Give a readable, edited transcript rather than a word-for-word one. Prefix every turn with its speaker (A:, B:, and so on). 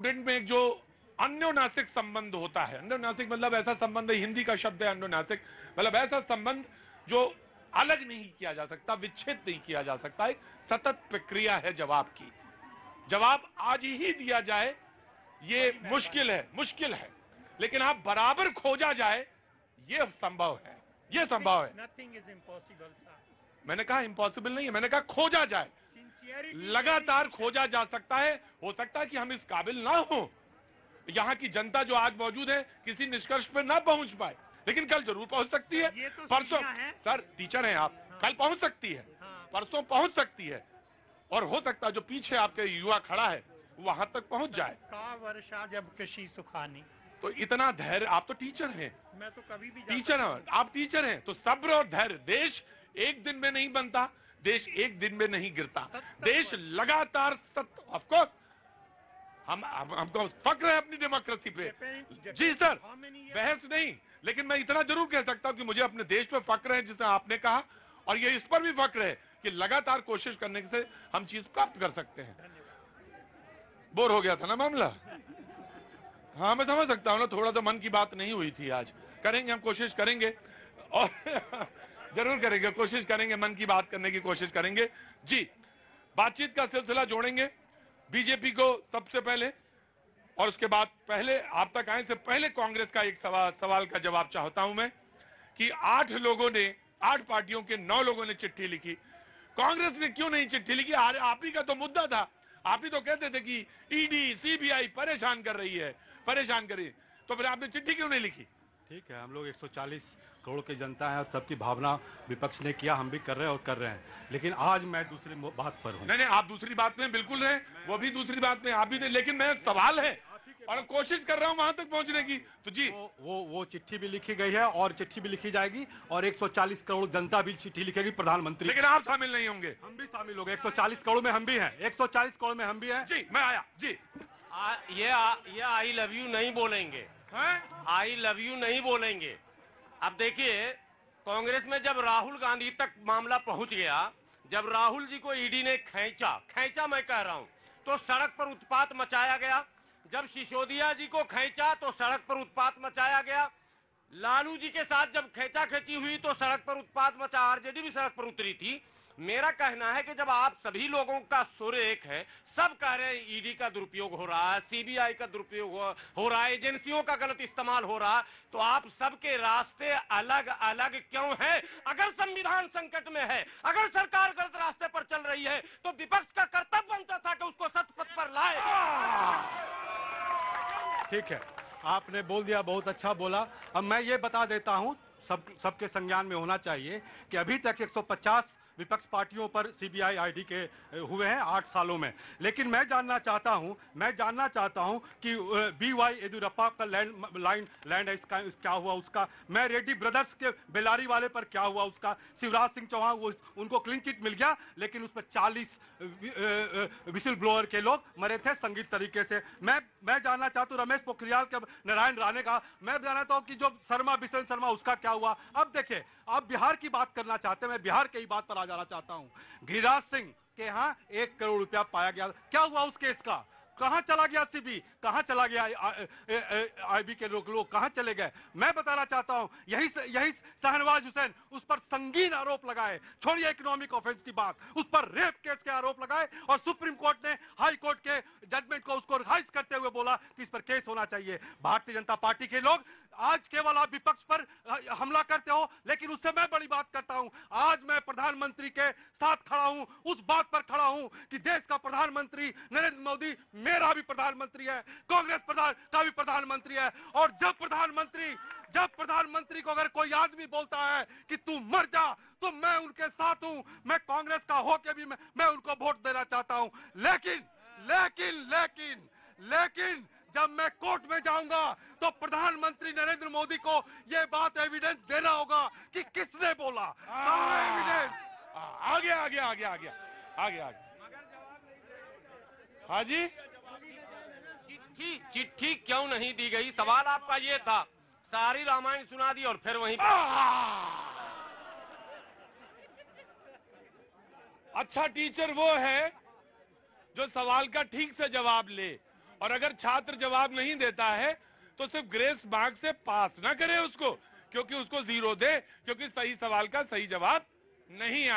A: Student में एक जो अन्योनासिक संबंध होता है, अन्योनासिक मतलब ऐसा संबंध है, हिंदी का शब्द है अन्योनासिक, मतलब ऐसा संबंध जो अलग नहीं किया जा सकता, विच्छेद नहीं किया जा सकता, एक सतत प्रक्रिया है जवाब की। जवाब आज ही दिया जाए ये मुश्किल है, लेकिन आप बराबर खोजा जाए ये संभव है, ये संभव है।
B: Nothing is impossible sir.
A: मैंने कहा इम्पॉसिबल नहीं है, मैंने कहा खोजा जाए, लगातार खोजा जा सकता है। हो सकता है कि हम इस काबिल ना हो, यहां की जनता जो आज मौजूद है किसी निष्कर्ष पर ना पहुंच पाए, लेकिन कल जरूर पहुंच सकती है।
B: ये तो
A: परसों
B: है।
A: सर टीचर हैं आप, कल पहुंच सकती है, परसों पहुंच सकती है, और हो सकता है जो पीछे आपके युवा खड़ा है वहां तक पहुंच जाए।
B: का वर्षा जब कृषि सुखानी।
A: तो इतना धैर्य, आप तो टीचर हैं,
B: मैं तो कभी भी
A: टीचर हैं, आप टीचर हैं, तो सब्र और धैर्य। देश एक दिन में नहीं बनता, देश एक दिन में नहीं गिरता, देश लगातार ऑफकोर्स हमको फक्र है अपनी डेमोक्रेसी पे। जी सर, बहस नहीं, लेकिन मैं इतना जरूर कह सकता हूं कि मुझे अपने देश पे फक्र है, जिसे आपने कहा, और ये इस पर भी फक्र है कि लगातार कोशिश करने से हम चीज प्राप्त कर सकते हैं। बोर हो गया था ना मामला? हाँ मैं समझ सकता हूँ ना, थोड़ा सा मन की बात नहीं हुई थी आज। करेंगे, हम कोशिश करेंगे, और जरूर करेंगे, कोशिश करेंगे, मन की बात करने की कोशिश करेंगे। जी, बातचीत का सिलसिला जोड़ेंगे बीजेपी को सबसे पहले, और उसके बाद पहले आप तक आने से पहले कांग्रेस का एक सवाल का जवाब चाहता हूं मैं, कि 8 पार्टियों के 9 लोगों ने चिट्ठी लिखी, कांग्रेस ने क्यों नहीं चिट्ठी लिखी? आप ही का तो मुद्दा था, आप ही तो कहते थे कि ईडी सीबीआई परेशान कर रही है, परेशान कर रही है, तो फिर आपने चिट्ठी क्यों नहीं लिखी?
C: ठीक है, हम लोग 140 करोड़ की जनता है और सबकी भावना विपक्ष ने किया, हम भी कर रहे हैं और कर रहे हैं, लेकिन आज मैं दूसरी बात पर हूं।
A: नहीं, आप दूसरी बात में बिल्कुल हैं, वो भी दूसरी बात में आप भी थे, लेकिन मैं सवाल है और कोशिश कर रहा हूं वहां तक पहुंचने की। तो जी,
C: वो चिट्ठी भी लिखी गई है और चिट्ठी भी लिखी जाएगी, और 140 करोड़ जनता भी चिट्ठी लिखेगी प्रधानमंत्री।
A: लेकिन आप शामिल नहीं होंगे?
C: हम भी शामिल होंगे, 140 करोड़ में हम भी हैं, 140 करोड़ में हम भी हैं।
A: जी, मैं आया जी।
D: ये आई लव यू नहीं बोलेंगे, आई लव यू नहीं बोलेंगे। अब देखिए, कांग्रेस में जब राहुल गांधी तक मामला पहुंच गया, जब राहुल जी को ईडी ने खींचा मैं कह रहा हूं, तो सड़क पर उत्पात मचाया गया। जब सिसोदिया जी को खींचा तो सड़क पर उत्पात मचाया गया। लालू जी के साथ जब खींची हुई तो सड़क पर उत्पात मचा, आरजेडी भी सड़क पर उतरी थी। मेरा कहना है कि जब आप सभी लोगों का सुर एक है, सब कह रहे हैं ईडी का दुरुपयोग हो रहा है, सीबीआई का दुरुपयोग हो रहा है, एजेंसियों का गलत इस्तेमाल हो रहा है, तो आप सबके रास्ते अलग अलग क्यों हैं? अगर संविधान संकट में है, अगर सरकार गलत रास्ते पर चल रही है, तो विपक्ष का कर्तव्य बनता था कि उसको सत्पथ पर लाए।
C: ठीक है, आपने बोल दिया, बहुत अच्छा बोला। अब मैं ये बता देता हूं, सबके संज्ञान में होना चाहिए कि अभी तक 150 विपक्ष पार्टियों पर सीबीआई आईडी के हुए हैं 8 सालों में, लेकिन मैं जानना चाहता हूं कि बीवाई येदियुरप्पा का लैंड इसका क्या हुआ उसका, मैं रेड्डी ब्रदर्स के बेलारी वाले पर क्या हुआ उसका, शिवराज सिंह चौहान उनको क्लीन चिट मिल गया, लेकिन उस पर 40 विसिल ब्लोअर के लोग मरे थे संगीत तरीके से। मैं जानना चाहता हूं रमेश पोखरियाल के नारायण राणे का, मैं जानना चाहता हूं कि जो बिशन शर्मा उसका क्या हुआ। अब देखिए, आप बिहार की बात करना चाहते हैं, मैं बिहार की बात पर जाना चाहता हूं। गिरिराज सिंह के यहां 1 करोड़ रुपया पाया गया, क्या हुआ उस केस का? कहां चला गया सीबी, कहां चला गया आईबी के लोग कहां चले गए? मैं बताना चाहता हूं, यही शाहनवाज हुसैन उस पर संगीन आरोप लगाए, छोड़िए इकोनॉमिक ऑफेंस की बात, उस पर रेप केस के आरोप लगाए, और सुप्रीम कोर्ट ने हाई कोर्ट के जजमेंट को उसको रिवाइज करते हुए बोला कि इस पर केस होना चाहिए। भारतीय जनता पार्टी के लोग आज केवल आप विपक्ष पर हमला करते हो, लेकिन उससे मैं बड़ी बात करता हूं, आज मैं प्रधानमंत्री के साथ खड़ा हूं, उस बात पर खड़ा हूं कि देश का प्रधानमंत्री नरेंद्र मोदी मेरा भी प्रधानमंत्री है, कांग्रेस का भी प्रधानमंत्री है, और जब प्रधानमंत्री को अगर कोई आदमी बोलता है कि तू मर जा, तो मैं उनके साथ हूं, मैं कांग्रेस का होके भी मैं उनको वोट देना चाहता हूं। लेकिन जब मैं कोर्ट में जाऊंगा तो प्रधानमंत्री नरेंद्र मोदी को यह बात एविडेंस देना होगा कि किसने बोला। एविडेंस आगे।
A: हाँ जी,
D: चिट्ठी क्यों नहीं दी गई, सवाल आपका ये था। सारी रामायण सुना दी और फिर वहीं
A: अच्छा टीचर वो है जो सवाल का ठीक से जवाब ले, और अगर छात्र जवाब नहीं देता है तो सिर्फ ग्रेस मार्क से पास ना करे उसको, क्योंकि उसको 0 दे, क्योंकि सही सवाल का सही जवाब नहीं आया।